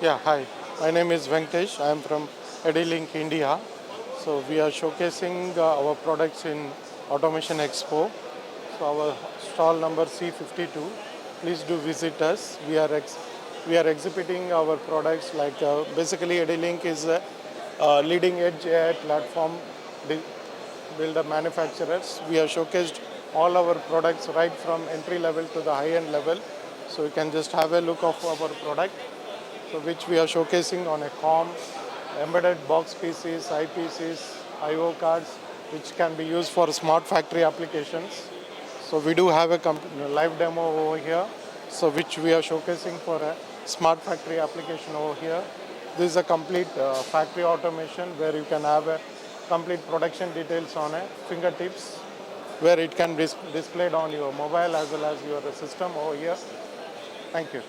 Yeah, hi. My name is Venkatesh. I am from Adlink, India. So we are showcasing our products in Automation Expo. So our stall number C52. Please do visit us. We are exhibiting our products like basically Adlink is a leading edge AI platform de- builder manufacturers. We have showcased all our products right from entry level to the high end level. So you can just have a look of our product, so which we are showcasing on a COM, embedded box PCs, IPCs, IO cards, which can be used for smart factory applications. So we do have a live demo over here, so which we are showcasing for a smart factory application over here. This is a complete factory automation where you can have a complete production details on a fingertips, where it can be displayed on your mobile as well as your system over here. Thank you.